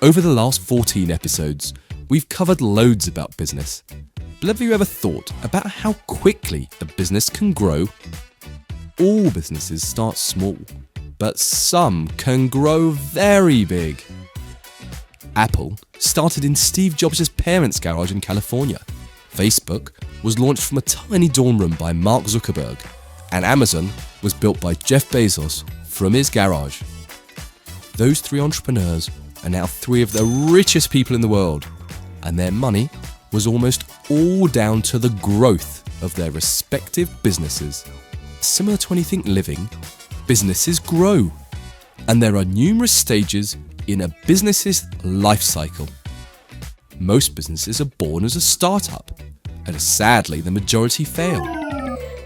Over the last 14 episodes, we've covered loads about business. But have you ever thought about how quickly a business can grow? All businesses start small, but some can grow very big. Apple started in Steve Jobs' parents' garage in California. Facebook was launched from a tiny dorm room by Mark Zuckerberg, and Amazon was built by Jeff Bezos from his garage. Those three entrepreneurs are now three of the richest people in the world, and their money was almost all down to the growth of their respective businesses. Similar to anything living, businesses grow, and there are numerous stages in a business's life cycle. Most businesses are born as a startup, and sadly the majority fail.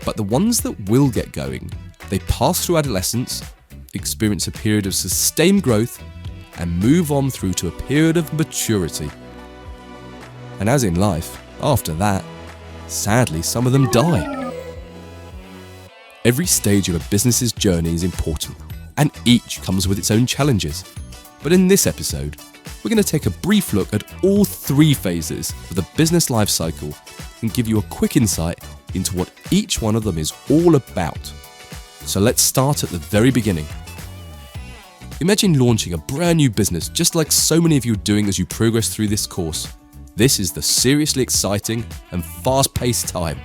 But the ones that will get going, they pass through adolescence, experience a period of sustained growth, and move on through to a period of maturity. And as in life, after that, sadly some of them die. Every stage of a business's journey is important, and each comes with its own challenges. But in this episode, we're going to take a brief look at all three phases of the business life cycle and give you a quick insight into what each one of them is all about. So let's start at the very beginning. Imagine launching a brand new business just like so many of you are doing as you progress through this course. This is the seriously exciting and fast-paced time.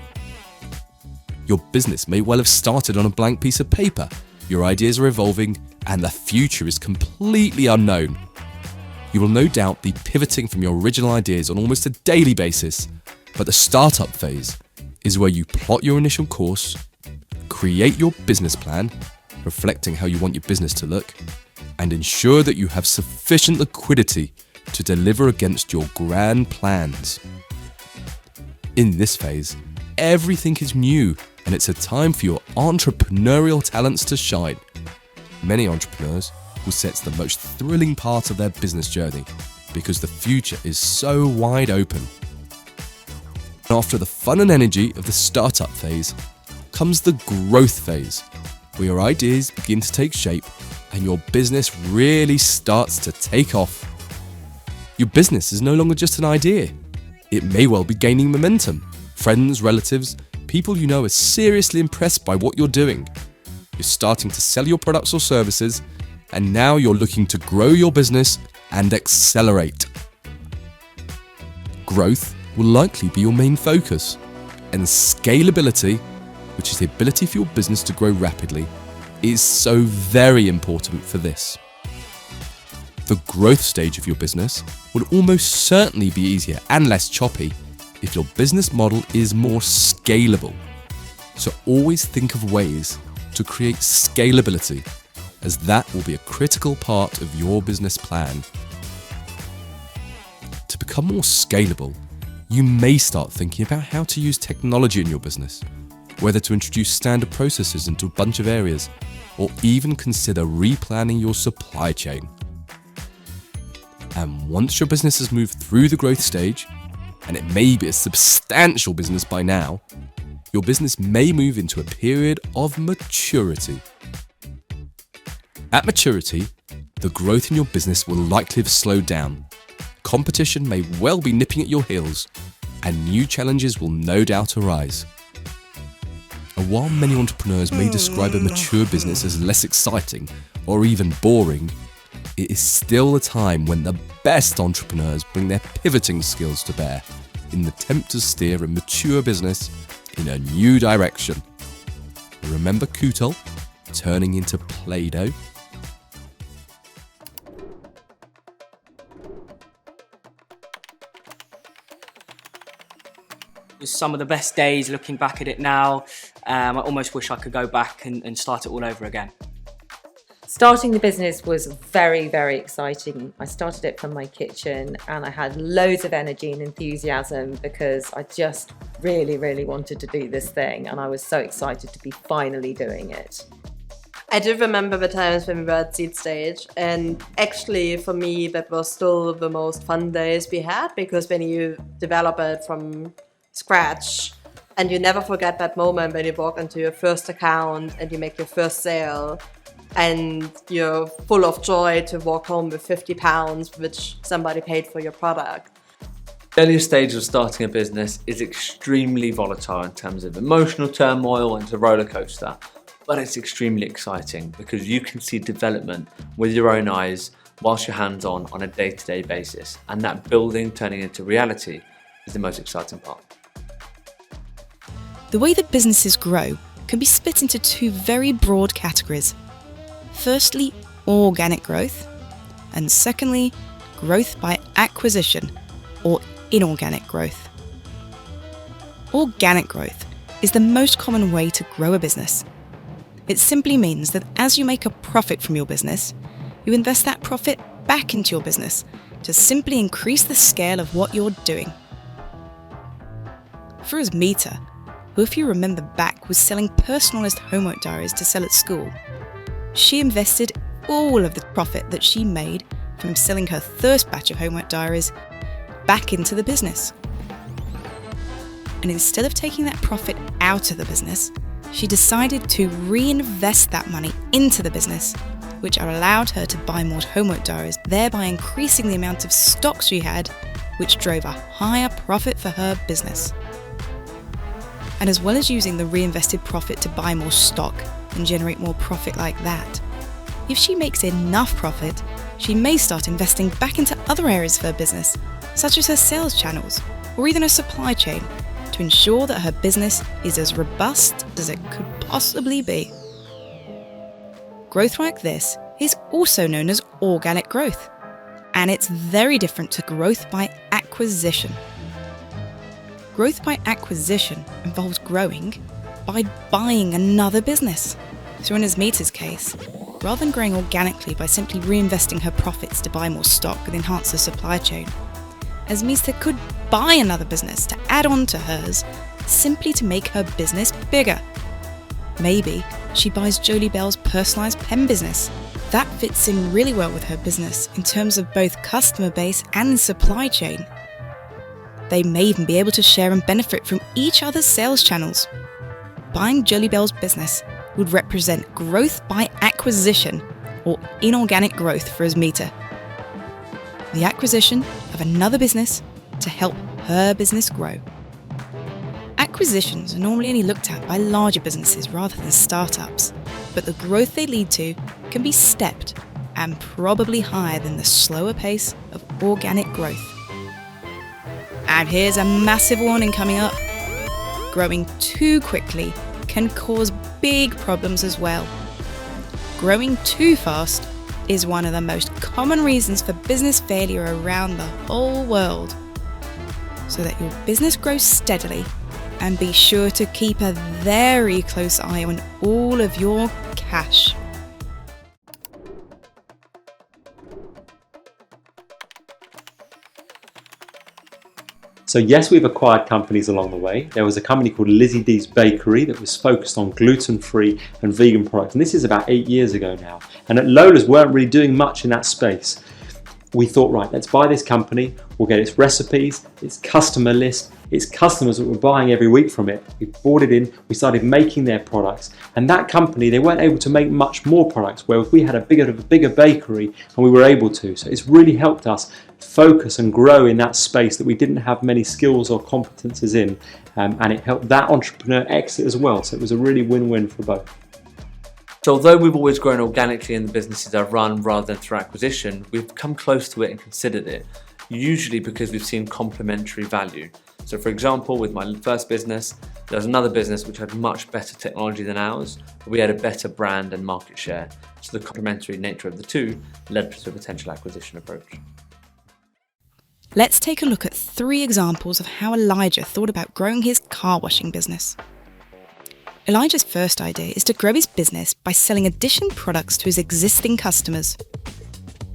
Your business may well have started on a blank piece of paper. Your ideas are evolving and the future is completely unknown. You will no doubt be pivoting from your original ideas on almost a daily basis, but the startup phase is where you plot your initial course, create your business plan, reflecting how you want your business to look, and ensure that you have sufficient liquidity to deliver against your grand plans. In this phase, everything is new and it's a time for your entrepreneurial talents to shine. Many entrepreneurs will say it's the most thrilling part of their business journey because the future is so wide open. After the fun and energy of the startup phase comes the growth phase, where your ideas begin to take shape and your business really starts to take off. Your business is no longer just an idea. It may well be gaining momentum. Friends, relatives, people you know are seriously impressed by what you're doing. You're starting to sell your products or services, and now you're looking to grow your business and accelerate. Growth will likely be your main focus, and scalability, which is the ability for your business to grow rapidly, is so very important for this. The growth stage of your business will almost certainly be easier and less choppy if your business model is more scalable. So always think of ways to create scalability, as that will be a critical part of your business plan. To become more scalable, you may start thinking about how to use technology in your business, whether to introduce standard processes into a bunch of areas, or even consider replanning your supply chain. And once your business has moved through the growth stage, and it may be a substantial business by now, your business may move into a period of maturity. At maturity, the growth in your business will likely have slowed down. Competition may well be nipping at your heels, and new challenges will no doubt arise. And while many entrepreneurs may describe a mature business as less exciting or even boring, it is still a time when the best entrepreneurs bring their pivoting skills to bear in the attempt to steer a mature business in a new direction. Remember Kutol turning into Play-Doh? Some of the best days looking back at it now. I almost wish I could go back and start it all over again. Starting the business was very, very exciting. I started it from my kitchen and I had loads of energy and enthusiasm because I just really, really wanted to do this thing, and I was so excited to be finally doing it. I do remember the times when we were at seed stage, and actually for me that was still the most fun days we had, because when you develop it from scratch and you never forget that moment when you walk into your first account and you make your first sale, and you're full of joy to walk home with £50, which somebody paid for your product. The earlier stage of starting a business is extremely volatile in terms of emotional turmoil and it's a roller coaster, but it's extremely exciting because you can see development with your own eyes whilst you're hands-on on a day-to-day basis, and that building turning into reality is the most exciting part. The way that businesses grow can be split into two very broad categories. Firstly, organic growth, and secondly, growth by acquisition, or inorganic growth. Organic growth is the most common way to grow a business. It simply means that as you make a profit from your business, you invest that profit back into your business to simply increase the scale of what you're doing. For Asmita, who, if you remember back, was selling personalised homework diaries to sell at school, she invested all of the profit that she made from selling her first batch of homework diaries back into the business. And instead of taking that profit out of the business, she decided to reinvest that money into the business, which allowed her to buy more homework diaries, thereby increasing the amount of stock she had, which drove a higher profit for her business. And as well as using the reinvested profit to buy more stock and generate more profit like that, if she makes enough profit, she may start investing back into other areas of her business, such as her sales channels or even her supply chain, to ensure that her business is as robust as it could possibly be. Growth like this is also known as organic growth, and it's very different to growth by acquisition. Growth by acquisition involves growing by buying another business. So in Asmita's case, rather than growing organically by simply reinvesting her profits to buy more stock and enhance her supply chain, Asmita could buy another business to add on to hers, simply to make her business bigger. Maybe she buys Jolie Bell's personalised pen business. That fits in really well with her business in terms of both customer base and supply chain. They may even be able to share and benefit from each other's sales channels. Buying Jolie Bell's business would represent growth by acquisition, or inorganic growth for Asmita. The acquisition of another business to help her business grow. Acquisitions are normally only looked at by larger businesses rather than startups, but the growth they lead to can be stepped and probably higher than the slower pace of organic growth. And here's a massive warning coming up. Growing too quickly can cause big problems as well. Growing too fast is one of the most common reasons for business failure around the whole world. So that your business grows steadily, and be sure to keep a very close eye on all of your cash. So yes, we've acquired companies along the way. There was a company called Lizzie D's Bakery that was focused on gluten-free and vegan products. And this is about 8 years ago now. And at Lola's weren't really doing much in that space. We thought, right, let's buy this company. We'll get its recipes, its customer list, its customers that were buying every week from it. We brought it in, we started making their products. And that company, they weren't able to make much more products, whereas we had a bigger bakery and we were able to. So it's really helped us focus and grow in that space that we didn't have many skills or competences in. And it helped that entrepreneur exit as well. So it was a really win-win for both. So although we've always grown organically in the businesses I've run rather than through acquisition, we've come close to it and considered it, usually because we've seen complementary value. So for example, with my first business, there was another business which had much better technology than ours, but we had a better brand and market share. So the complementary nature of the two led to a potential acquisition approach. Let's take a look at 3 examples of how Elijah thought about growing his car washing business. Elijah's first idea is to grow his business by selling additional products to his existing customers.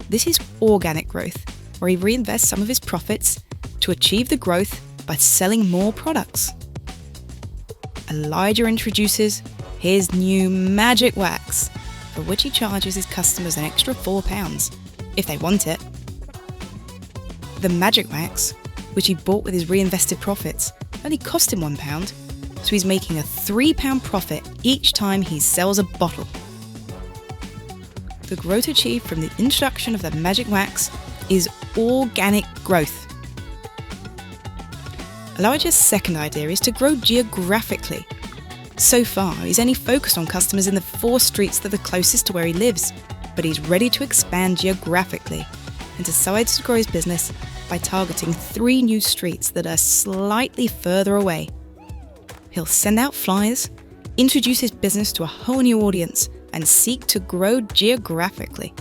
This is organic growth, where he reinvests some of his profits to achieve the growth by selling more products. Elijah introduces his new magic wax, for which he charges his customers an extra £4 if they want it. The magic wax, which he bought with his reinvested profits, only cost him £1, so he's making a £3 profit each time he sells a bottle. the growth achieved from the introduction of the magic wax is organic growth. Elijah's second idea is to grow geographically. So far, he's only focused on customers in the 4 streets that are closest to where he lives, but he's ready to expand geographically and decides to grow his business by targeting 3 new streets that are slightly further away. He'll send out flyers, introduce his business to a whole new audience, and seek to grow geographically.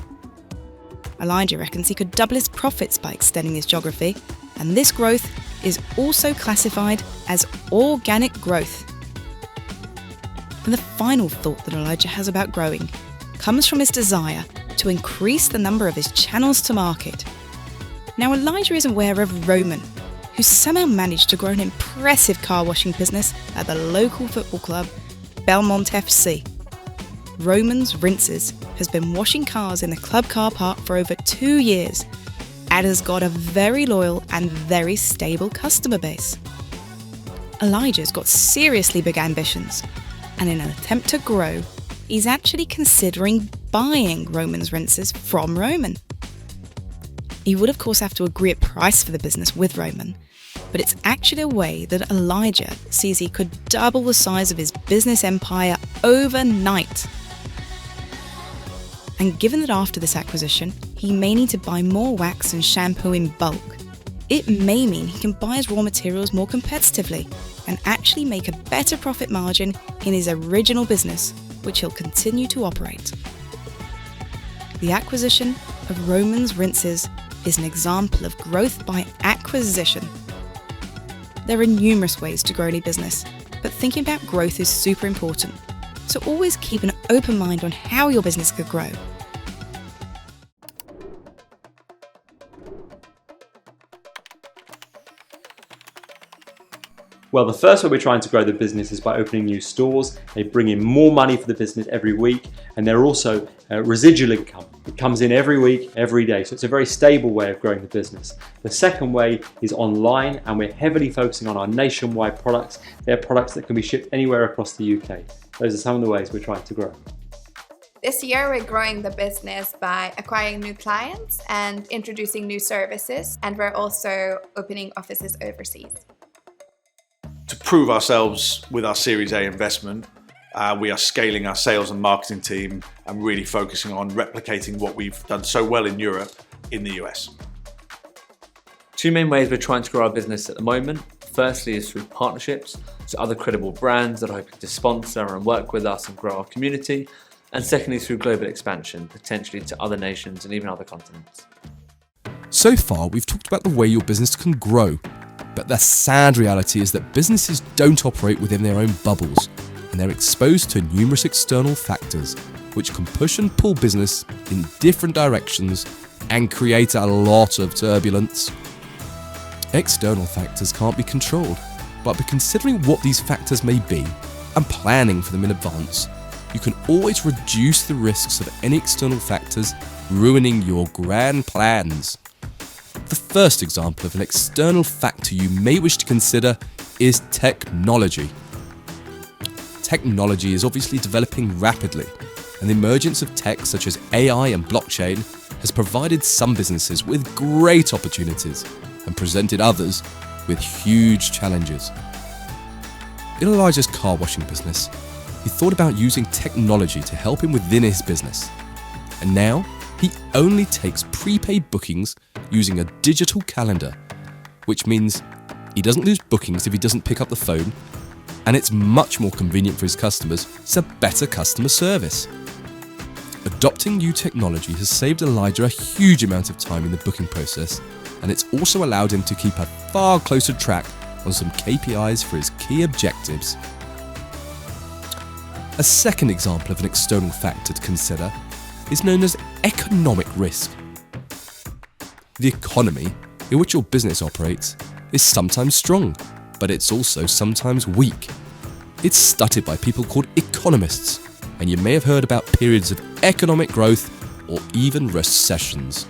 Elijah reckons he could double his profits by extending his geography, and this growth is also classified as organic growth. And the final thought that Elijah has about growing comes from his desire to increase the number of his channels to market. Now, Elijah is aware of Roman, who somehow managed to grow an impressive car washing business at the local football club, Belmont FC. Roman's Rinses has been washing cars in the club car park for over 2 years and has got a very loyal and very stable customer base. Elijah's got seriously big ambitions, and in an attempt to grow, he's actually considering buying Roman's Rinses from Roman. He would of course have to agree a price for the business with Roman, but it's actually a way that Elijah sees he could double the size of his business empire overnight. And given that after this acquisition, he may need to buy more wax and shampoo in bulk, it may mean he can buy his raw materials more competitively and actually make a better profit margin in his original business, which he'll continue to operate. The acquisition of Roman's Rinses is an example of growth by acquisition. There are numerous ways to grow any business, but thinking about growth is super important. So always keep an open mind on how your business could grow. Well, the first way we're trying to grow the business is by opening new stores. They bring in more money for the business every week, and they're also residual income. It comes in every week, every day. So it's a very stable way of growing the business. The second way is online, and we're heavily focusing on our nationwide products. They're products that can be shipped anywhere across the UK. Those are some of the ways we're trying to grow. This year, we're growing the business by acquiring new clients and introducing new services, and we're also opening offices overseas. To prove ourselves with our Series A investment, we are scaling our sales and marketing team and really focusing on replicating what we've done so well in Europe in the US. 2 main ways we're trying to grow our business at the moment. Firstly is through partnerships, so other credible brands that are hoping to sponsor and work with us and grow our community. And secondly, through global expansion, potentially to other nations and even other continents. So far, we've talked about the way your business can grow, but the sad reality is that businesses don't operate within their own bubbles, and they're exposed to numerous external factors which can push and pull business in different directions and create a lot of turbulence. External factors can't be controlled, but by considering what these factors may be and planning for them in advance, you can always reduce the risks of any external factors ruining your grand plans. The first example of an external factor you may wish to consider is technology. Technology is obviously developing rapidly, and the emergence of tech such as AI and blockchain has provided some businesses with great opportunities and presented others with huge challenges. In Elijah's car washing business, he thought about using technology to help him within his business, and now he only takes prepaid bookings using a digital calendar, which means he doesn't lose bookings if he doesn't pick up the phone, and it's much more convenient for his customers. It's a better customer service. Adopting new technology has saved Elijah a huge amount of time in the booking process, and it's also allowed him to keep a far closer track on some KPIs for his key objectives. A second example of an external factor to consider is known as economic risk. The economy in which your business operates is sometimes strong, but it's also sometimes weak. It's studied by people called economists, and you may have heard about periods of economic growth or even recessions.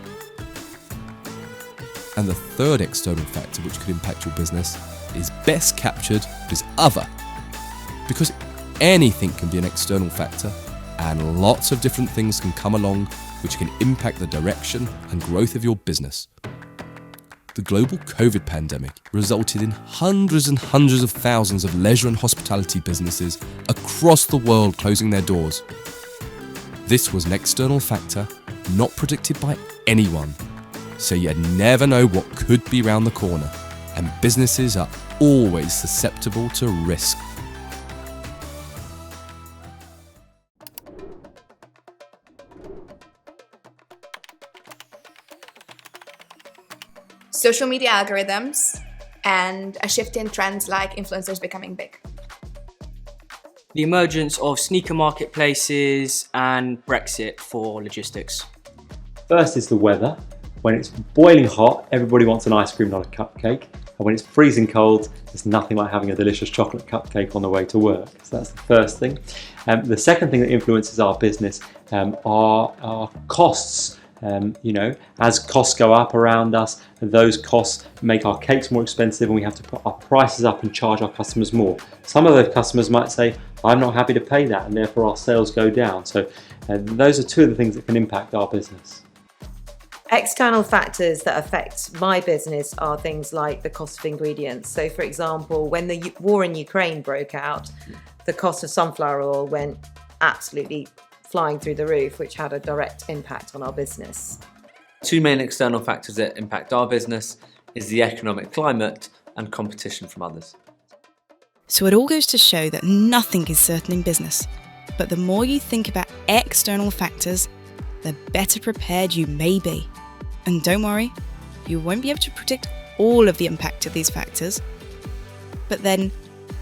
And the third external factor which could impact your business is best captured as other, because anything can be an external factor, and lots of different things can come along which can impact the direction and growth of your business. The global COVID pandemic resulted in hundreds and hundreds of thousands of leisure and hospitality businesses across the world closing their doors. This was an external factor not predicted by anyone, so you never know what could be round the corner, and businesses are always susceptible to risk. Social media algorithms and a shift in trends like influencers becoming big. The emergence of sneaker marketplaces and Brexit for logistics. First is the weather. When it's boiling hot, everybody wants an ice cream, not a cupcake. And when it's freezing cold, there's nothing like having a delicious chocolate cupcake on the way to work. So that's the first thing. The second thing that influences our business are our costs. As costs go up around us, those costs make our cakes more expensive and we have to put our prices up and charge our customers more. Some of those customers might say, I'm not happy to pay that, and therefore our sales go down. So those are two of the things that can impact our business. External factors that affect my business are things like the cost of ingredients. So, for example, when the war in Ukraine broke out, the cost of sunflower oil went absolutely flying through the roof, which had a direct impact on our business. Two main external factors that impact our business is the economic climate and competition from others. So it all goes to show that nothing is certain in business, but the more you think about external factors, the better prepared you may be. And don't worry, you won't be able to predict all of the impact of these factors, but then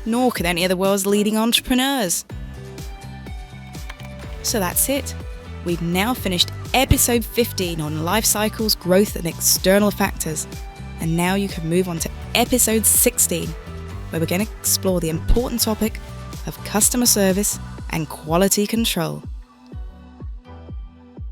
nor can any of the world's leading entrepreneurs. So that's it. We've now finished episode 15 on life cycles, growth and external factors. And now you can move on to episode 16, where we're going to explore the important topic of customer service and quality control.